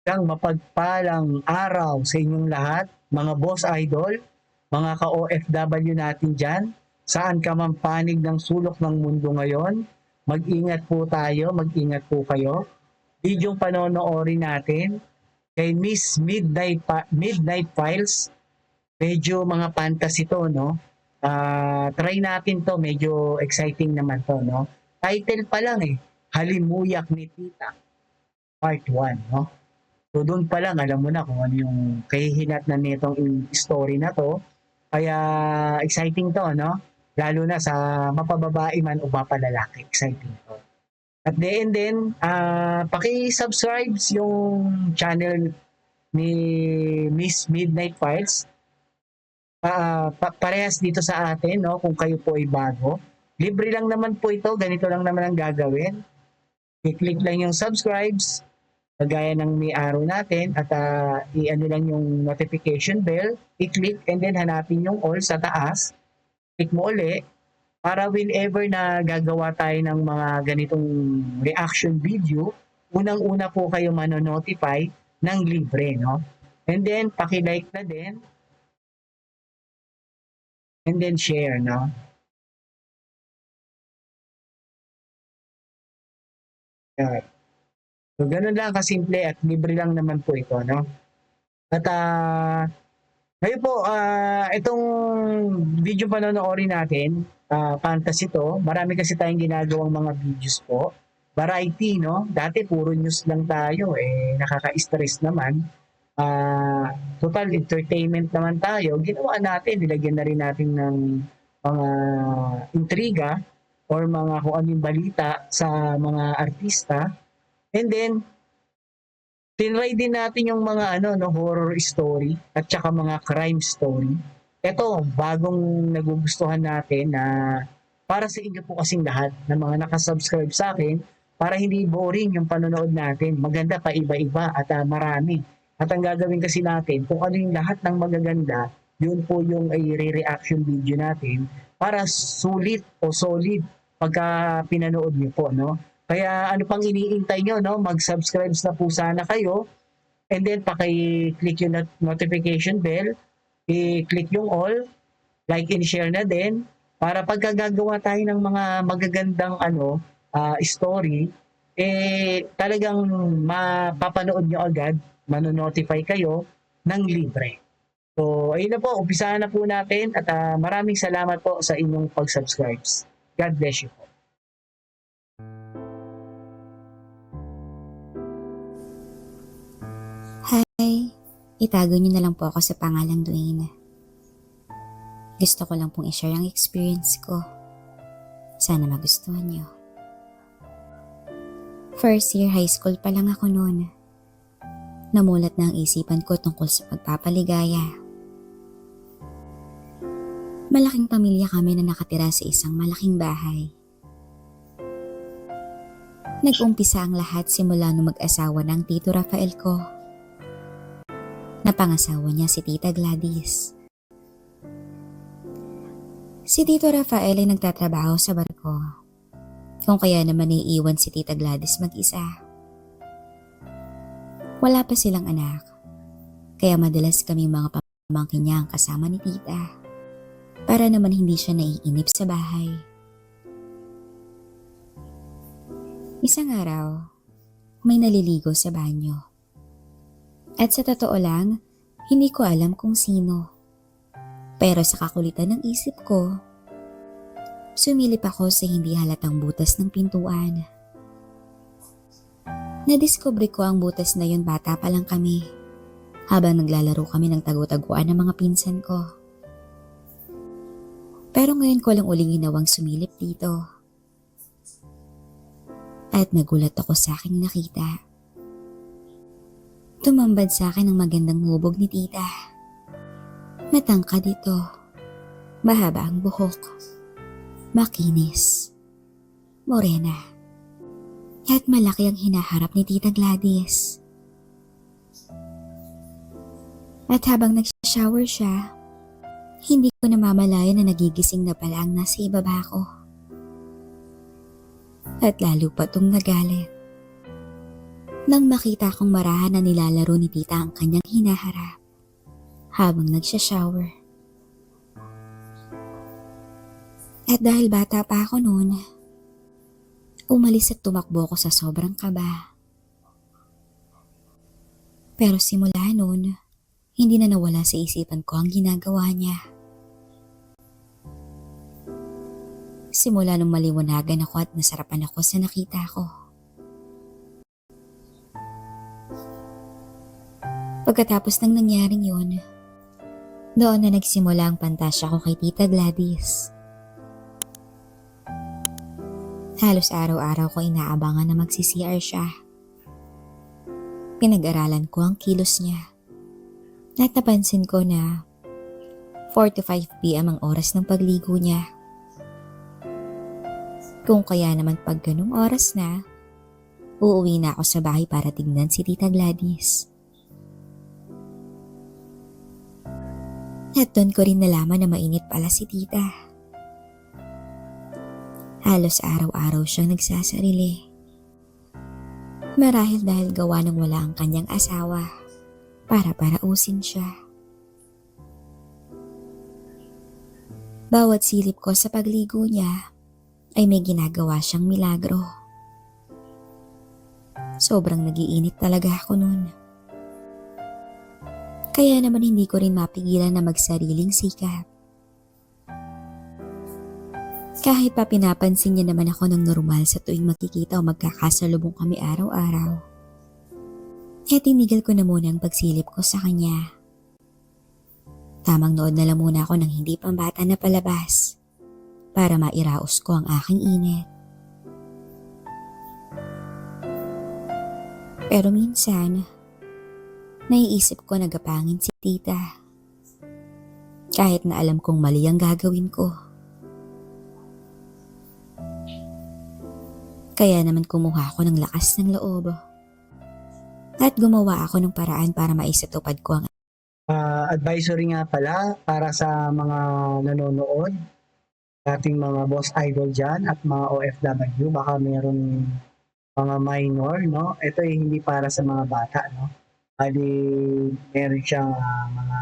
Isang mapagpalang araw sa inyong lahat, mga boss idol, mga ka-OFW natin dyan, saan ka man panig ng sulok ng mundo ngayon, mag-ingat po tayo, mag-ingat po kayo. Bidyong panonoorin natin kay Miss Midnight Files, medyo mga fantasy to, no? Try natin to, medyo exciting naman to, no? Title pa lang eh, Halimuyak ni Tita, Part 1, no? So doon pa lang alam mo na kung ano yung kahihinatnan nitong story na 'to. Kaya exciting 'to 'no, lalo na sa mapababae man o mapalalaki, exciting 'to. At the end din, paki-subscribe yung channel ni Miss Midnight Files, parehas dito sa atin 'no, kung kayo po ay bago. Libre lang naman po ito, ganito lang naman ang gagawin, i-click lang yung subscribes, kagaya ng may araw natin at i-ano lang yung notification bell, i-click and then hanapin yung all sa taas, click mo uli para whenever na gagawa tayo ng mga ganitong reaction video, unang-una po kayo mano-notify ng libre, no? And then, paki-like na din and then share, no? Yeah. So, ganun lang kasimple at libre lang naman po ito, no? At ngayon po, itong video panonoorin natin, fantasy to. Marami kasi tayong ginagawang mga videos po. Variety, no? Dati puro news lang tayo, eh, nakaka-stress naman. Total entertainment naman tayo. Ginawa natin, nilagyan na rin natin ng mga intriga or mga kung ano yung balita sa mga artista. And then, tinry din natin yung mga ano no horror story at saka mga crime story. Ito, bagong nagugustuhan natin na para sa inyo po kasing lahat ng mga nakasubscribe sa akin para hindi boring yung panonood natin. Maganda pa iba-iba at marami. At ang gagawin kasi natin, kung ano yung lahat ng magaganda, yun po yung i-reaction video natin para sulit o solid pagka pinanood niyo po, no? Kaya ano pang iniintay nyo, no? Mag-subscribe na po sana kayo and then paki-click yung notification bell, i-click yung all, like and share na din para pagka gagawa tayo ng mga magagandang story, eh talagang mapapanood nyo agad, manonotify kayo ng libre. So, ayun na po, umpisahan na po natin at maraming salamat po sa inyong pag-subscribes. God bless you po. Hi, itago niyo na lang po ako sa pangalang Dwayne. Gusto ko lang pong i-share ang experience ko. Sana magustuhan niyo. First year high school pa lang ako noon. Namulat na ang isipan ko tungkol sa pagpapaligaya. Malaking pamilya kami na nakatira sa isang malaking bahay. Nag-umpisa ang lahat simula nung mag-asawa ng Tito Rafael ko. Napangasawa niya si Tita Gladys. Si Tito Rafael ay nagtatrabaho sa barko, kung kaya naman iiwan si Tita Gladys mag-isa. Wala pa silang anak, kaya madalas kami mga pamangkin niya ang kasama ni Tita, para naman hindi siya naiinip sa bahay. Isang araw, may naliligo sa banyo. At sa totoo lang, hindi ko alam kung sino. Pero sa kakulitan ng isip ko, sumilip ako sa hindi halatang butas ng pintuan. Nadiskubre ko ang butas na yun bata pa lang kami, habang naglalaro kami ng tagu-taguan ng mga pinsan ko. Pero ngayon ko lang uling ginawang sumilip dito. At nagulat ako sa aking nakita. Tumambad sa akin ang magandang hubog ni Tita. Matangkad ito, mahaba ang buhok, makinis, morena, at malaki ang hinaharap ni Tita Gladys. At habang nag-shower siya, hindi ko namamalayan na nagigising na pala ang nasa ibaba ko. At lalo pa itong nagalit. Nang makita kong marahan na nilalaro ni tita ang kanyang hinaharap habang nagsha-shower. At dahil bata pa ako noon, umalis at tumakbo ko sa sobrang kaba. Pero simula noon, hindi na nawala sa isipan ko ang ginagawa niya. Simula nung maliwanagan ako at nasarapan ako sa nakita ko. Pagkatapos ng nangyaring yun, doon na nagsimula ang pantasya ko kay Tita Gladys. Halos araw-araw ko inaabangan na magsi-CR siya. Pinag-aralan ko ang kilos niya. At napansin ko na 4 to 5 p.m. ang oras ng pagligo niya. Kung kaya naman pag ganung oras na, uuwi na ako sa bahay para tignan si Tita Gladys. At doon ko rin nalaman na mainit pala si tita. Halos araw-araw siyang nagsasarili. Marahil dahil gawa ng wala ang kanyang asawa para parausin siya. Bawat silip ko sa pagligo niya ay may ginagawa siyang milagro. Sobrang nagiinit talaga ako noon. Kaya naman hindi ko rin mapigilan na magsariling sikap. Kahit pa pinapansin niya naman ako ng normal sa tuwing makikita o magkakasalubong kami araw-araw. Kaya tinigil ko na muna ang pagsilip ko sa kanya. Tamang nood na lang muna ako ng hindi pambata na palabas para mairaos ko ang aking init. Pero minsan, naiisip ko nagapangin si tita. Kahit na alam kong mali ang gagawin ko. Kaya naman kumuha ako ng lakas ng loob. At gumawa ako ng paraan para maisatupad ko ang Advisory nga pala para sa mga nanonood, ating mga boss idol dyan at mga OFW, baka meron mga minor, no? Ito ay hindi para sa mga bata, no? Bali, meron siyang mga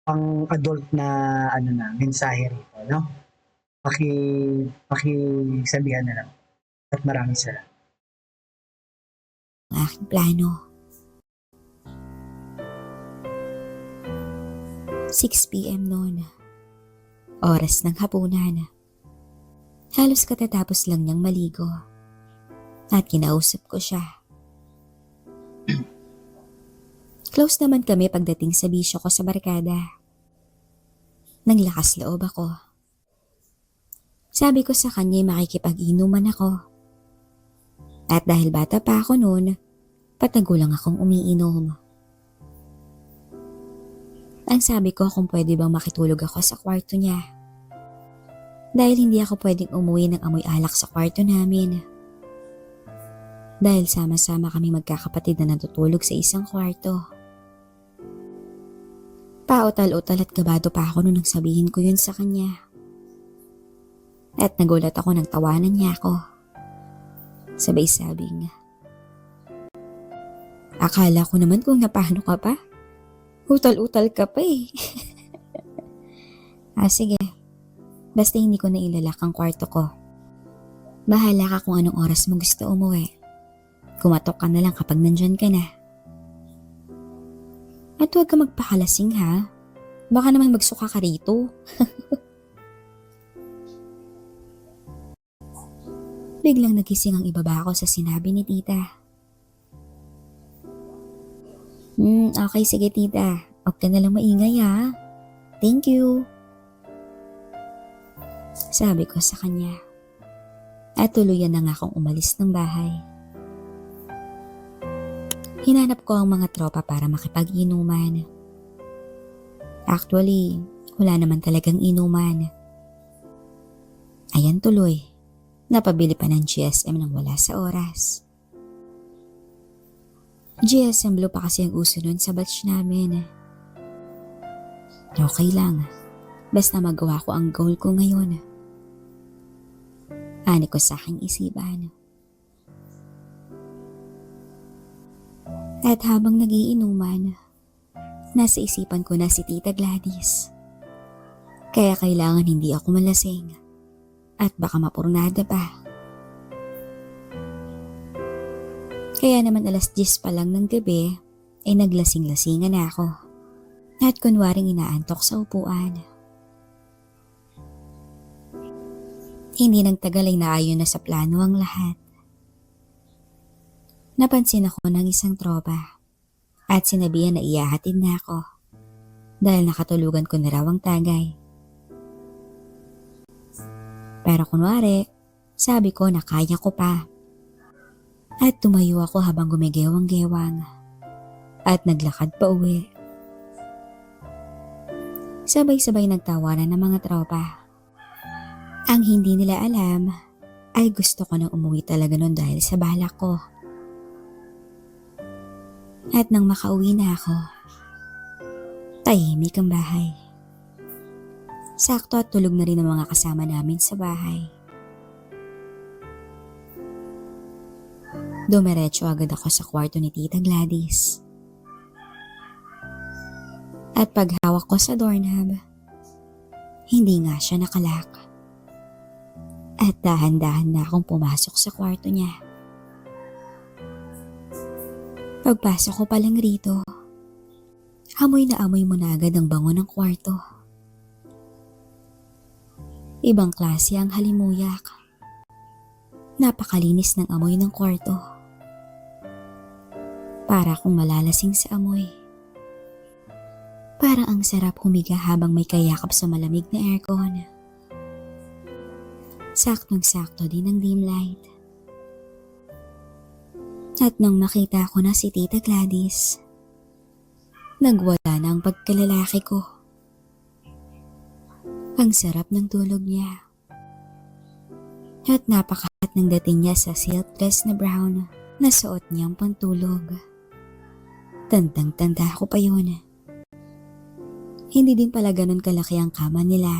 pang-adult na mensahe rito, no? Pakisabihan na lang. At maraming salamat. aking plano. 6 p.m. noon. Oras ng hapunan. Halos katatapos lang niyang maligo. At kinausap ko siya. Close naman kami pagdating sa bisyo ko sa barkada. Naglakas loob ako. Sabi ko sa kanya makikipag-inuman ako. At dahil bata pa ako noon, patago lang akong umiinom. Ang sabi ko kung pwede bang makitulog ako sa kwarto niya. Dahil hindi ako pwedeng umuwi ng amoy alak sa kwarto namin. Dahil sama-sama kami magkakapatid na natutulog sa isang kwarto. Pautal-utal at kabado pa ako nung sabihin ko yun sa kanya. At nagulat ako nang tawanan niya ako. Sabay sabing, akala ko naman kung napano ka pa. Utal-utal ka pa eh. Sige. Basta hindi ko na ilalak ang kwarto ko. Bahala ka kung anong oras mo gusto umuwi. Kumatok ka na lang kapag nandyan ka na. At huwag ka magpakalasing ha. Baka naman magsuka ka rito. Biglang nagising ang ibaba ko sa sinabi ni tita. Okay sige tita. Huwag ka na lang maingay ha. Thank you. Sabi ko sa kanya. At tuluyan na nga akong umalis ng bahay. Hinanap ko ang mga tropa para makipag-inuman. Actually, wala naman talagang inuman. Ayan tuloy. Napabili pa ng GSM nang wala sa oras. GSM Blue pa kasi ang uso nun sa batch namin. Okay lang. Basta magawa ko ang goal ko ngayon. Ani ko sa aking isipan. At habang nagiinuman, nasa isipan ko na si Tita Gladys. Kaya kailangan hindi ako malasing at baka mapurnada pa. Kaya naman 10:10 pa lang ng gabi ay naglasing-lasingan na ako at kunwaring inaantok sa upuan. Hindi nagtagal ay naayon na sa plano ang lahat. Napansin ako ng isang tropa at sinabihan na iyahatid na ako dahil nakatulugan ko na raw ang tagay. Pero kunwari, sabi ko na kaya ko pa. At tumayo ako habang gumigewang-gewang at naglakad pa uwi. Sabay-sabay nagtawanan ng mga tropa. Ang hindi nila alam ay gusto ko nang umuwi talaga nun dahil sa balak ko. At nang makauwi na ako, tahimik ang bahay. Sakto at tulog na rin ang mga kasama namin sa bahay. Dumiretso agad ako sa kwarto ni Tita Gladys. At paghawak ko sa doorknob, hindi nga siya nakalak. At dahan-dahan na akong pumasok sa kwarto niya. Pagpasok ko palang rito, amoy na amoy mo na agad ang bango ng kwarto. Ibang klase ang halimuyak. Napakalinis ng amoy ng kwarto. Para akong malalasing sa amoy. Parang ang sarap humiga habang may kayakap sa malamig na aircon. Saktong-sakto din ang dim light. At nang makita ko na si Tita Gladys, nagwala na ang pagkalalaki ko. Ang sarap ng tulog niya. At napakahat ng dating niya sa silk dress na brown na suot niyang pantulog. Tandang-tanda ko pa yun. Hindi din pala ganun kalaki ang kama nila.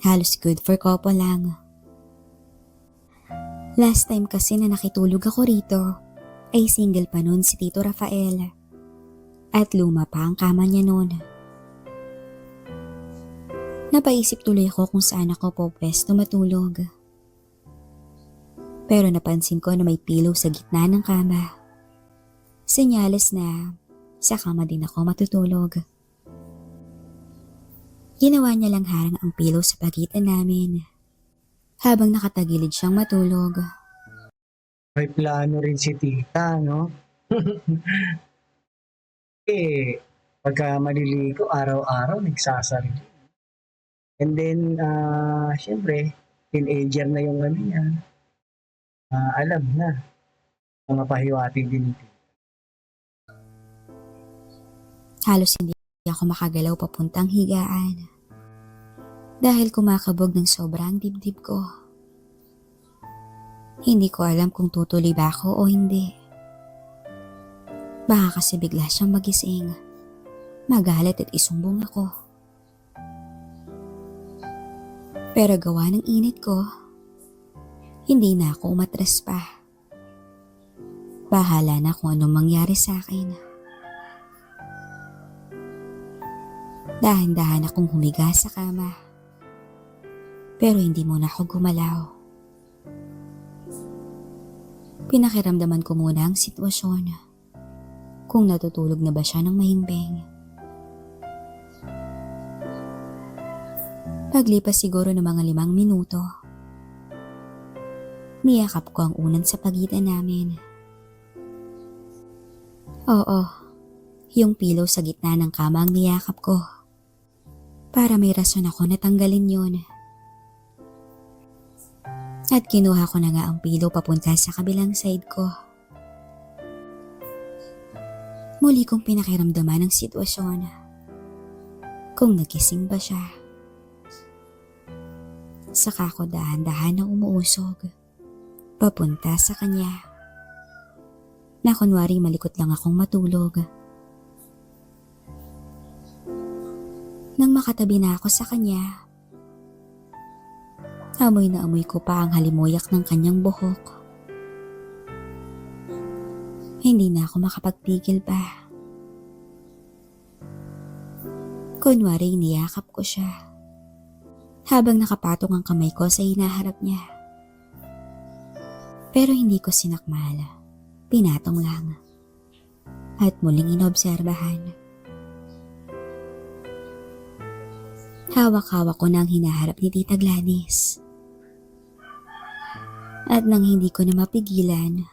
Halos good for couple lang. Last time kasi na nakitulog ako rito, ay single pa nun si Tito Rafael. At luma pa ang kama niya nun. Napaisip tuloy ako kung saan ako po pwesto matulog. Pero napansin ko na may pillow sa gitna ng kama. Senyales na sa kama din ako matutulog. Ginawa niya lang harang ang pillow sa pagitan namin habang nakatagilid siyang matulog. May plano rin si tita, no? Pagka maliligo, araw-araw, nagsasarili. And then, syempre, teenager na yung ano niya. Alam na, mga pahiwati din ito. Halos hindi ako makagalaw papuntang higaan dahil kumakabog ng sobrang dibdib ko. Hindi ko alam kung tutuloy ba ako o hindi. Baka kasi bigla siyang magising, magalit at isumbong ako. Pero gawa ng init ko, hindi na ako umatras pa. Bahala na kung anong mangyari sa akin. Dahan-dahan akong humiga sa kama. Pero hindi muna ako gumalaw. Pinakiramdaman ko muna ang sitwasyon. Kung natutulog na ba siya ng mahimbing. Paglipas siguro ng mga 5 minuto, niyakap ko ang unan sa pagitan namin. Oo, yung pillow sa gitna ng kama ang niyakap ko. Para may rason ako na tanggalin yun. At kinuha ko na nga ang pillow papunta sa kabilang side ko. Muli kong pinakiramdaman ang sitwasyon. Kung nagising ba siya. Saka ko dahan-dahan na umuusog. Papunta sa kanya. Na kunwari malikot lang akong matulog. Nang makatabi na ako sa kanya, amoy na amoy ko pa ang halimuyak ng kanyang buhok. Hindi na ako makapagpigil pa. Kunwari niyakap ko siya habang nakapatong ang kamay ko sa hinaharap niya. Pero hindi ko sinakmal. Pinatong lang. At muling inobserbahan. Hawak-hawak ko na ang hinaharap ni Tita Gladys. At nang hindi ko na mapigilan,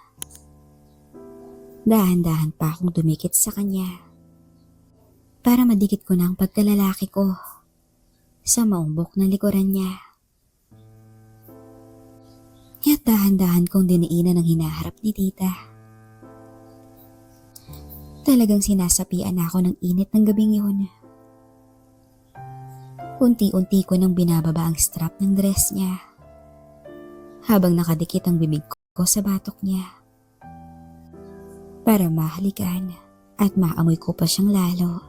dahan-dahan pa akong dumikit sa kanya para madikit ko na ang pagkalalaki ko sa maumbok na likuran niya. At dahan-dahan kong dinainan ang hinaharap ni Tita. Talagang sinasapian ako ng init ng gabing yun. Unti-unti ko nang binababa ang strap ng dress niya habang nakadikit ang bibig ko sa batok niya para mahalikan at maamoy ko pa siyang lalo.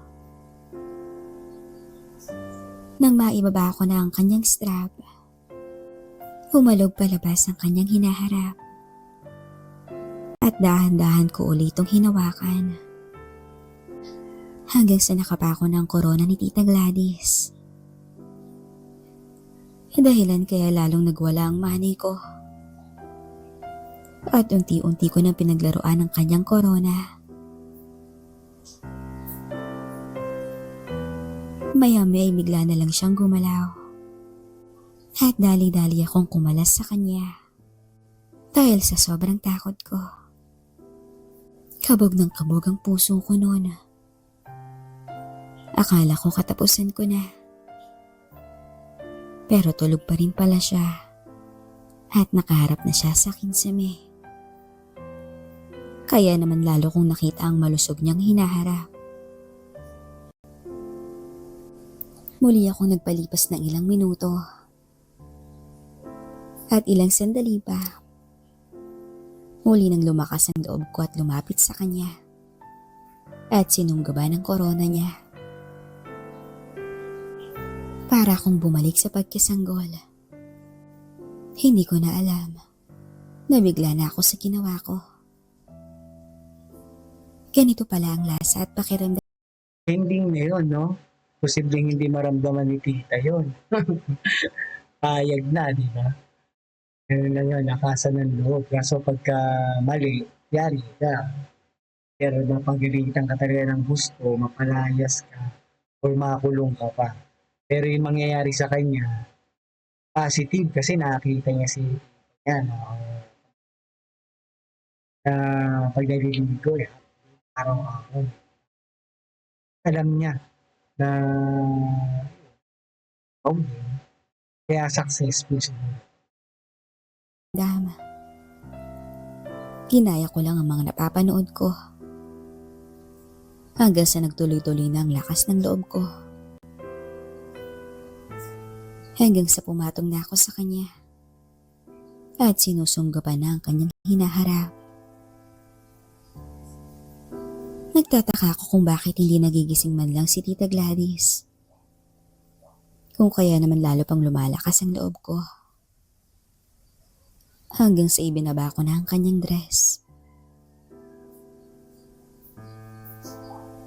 Nang maibaba ko na ang kanyang strap, humalog palabas ang kanyang hinaharap at dahan-dahan ko ulitong hinawakan hanggang sa nakapako ng korona ni Tita Gladys. Dahilan kaya lalong nagwala ang mani ko. At unti-unti ko nang pinaglaruan ang kanyang korona. Maya-maya ay bigla na lang siyang gumalaw. At dali-dali akong kumalas sa kanya. Dahil sa sobrang takot ko. Kabog ng kabog ang puso ko noon. Akala ko katapusan ko na. Pero tulog pa rin pala siya at nakaharap na siya sa kinsame. Kaya naman lalo kong nakita ang malusog niyang hinaharap. Muli akong nagpalipas ng ilang minuto at ilang sandali pa. Muli nang lumakas ang loob ko at lumapit sa kanya at sinunggaban ang korona niya. Para akong bumalik sa pagkasanggol. Hindi ko na alam. Nabigla na ako sa ginawa ko. Ganito pala ang lasa at pakiramdam. Ending na yun, no? Posibleng hindi maramdaman ni Tita yun. Payag na, di ba? Ganun lang yun, nakasan ng loob. Kaso pagka mali, yari ka. Pero napagalitan ka talaga ng gusto, mapalayas ka, or makulong ka pa. Pero yung mangyayari sa kanya, positive kasi nakakita niya si yan, pag naliligo, araw-araw. Alam niya na kaya successful siya. Ginaya ko lang ang mga napapanood ko. Hanggang sa nagtuloy-tuloy na ang lakas ng loob ko. Hanggang sa pumatong na ako sa kanya at sinusunggapan na ang kanyang hinaharap. Nagtataka ako kung bakit hindi nagigising man lang si Tita Gladys. Kung kaya naman lalo pang lumalakas ang loob ko. Hanggang sa ibinaba ko na ang kanyang dress.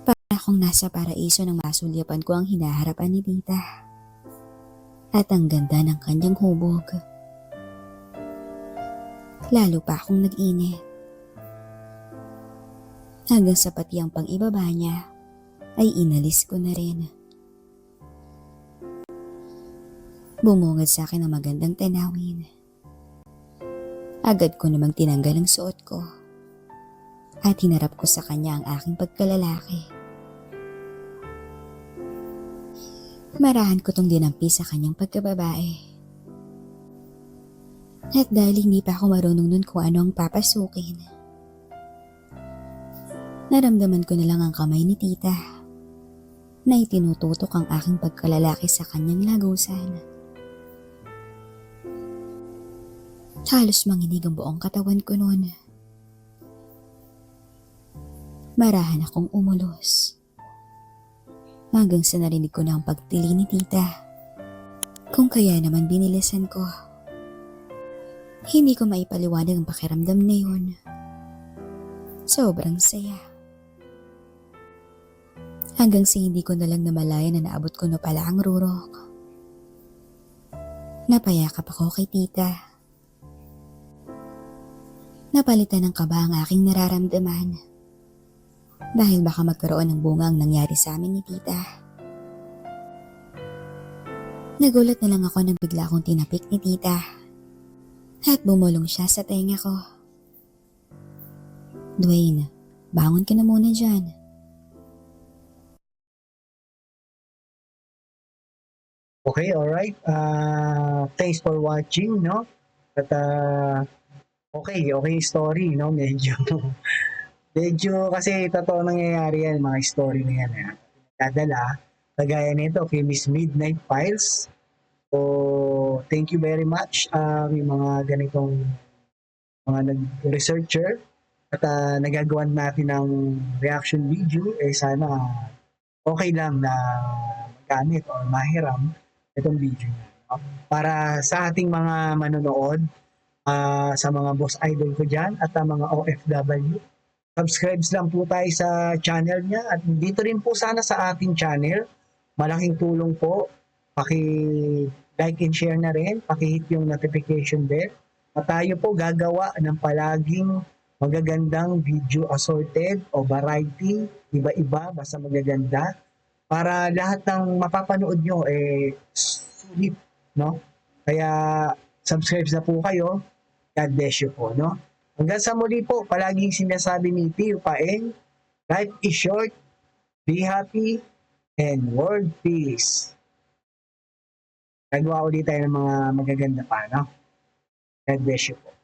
Para akong nasa paraiso nang masulyapan ko ang hinaharapan ni Tita. At ang ganda ng kanyang hubog. Lalo pa akong nag-init. Hanggang sa pati ang pang-ibaba niya ay inalis ko na rin. Bumungad sa akin ang magandang tanawin. Agad ko namang tinanggal ang suot ko at hinarap ko sa kanya ang aking pagkalalaki. Marahan ko tong dinampi sa kanyang pagkababae. At dahil hindi pa ako marunong nun kung ano ang papasukin, naramdaman ko na lang ang kamay ni Tita na itinututok ang aking pagkalalaki sa kanyang lagusan. Halos manginig ang buong katawan ko noon. Marahan akong umulos. Hanggang sa narinig ko na ang pagtili ni Tita. Kung kaya naman binilisan ko. Hindi ko maipaliwanag ang pakiramdam na yun. sobrang saya. Hanggang sa hindi ko nalang namalayan na naabot ko na pala ang rurok. Napayakap ako kay tita. Napalitan ng kaba ang aking nararamdaman. Dahil baka magkaroon ng bunga ang nangyari sa amin ni tita. Nagulat na lang ako nang bigla akong tinapik ni tita. At bumulong siya sa tenga ko. Dwayne, bangon ka na muna dyan. Okay, alright. Thanks for watching, no? At okay yung story, no? Medyo kasi totoo nangyayari yan, mga story na yan. Dadala, kagaya nito kay Miss Midnight Files. So, thank you very much. Yung mga ganitong mga nag-researcher at nagagawan natin ng reaction video, sana okay lang na magamit o mahiram itong video niya. No? Para sa ating mga manonood, sa mga boss idol ko dyan at mga OFW, subscribes lang po tayo sa channel niya at dito rin po sana sa ating channel. Malaking tulong po. Paki-like and share na rin. Paki-hit yung notification bell. At tayo po gagawa ng palaging magagandang video assorted o variety, iba-iba, basta magaganda. Para lahat ng mapapanood nyo, sulit, no? Kaya, subscribe na po kayo. God bless you po, no? Hanggang sa muli po, palaging sinasabi ni Tio Paeng, life is short, be happy, and world peace. Nagawa ulit tayo ng mga magaganda pa, no? God bless you po.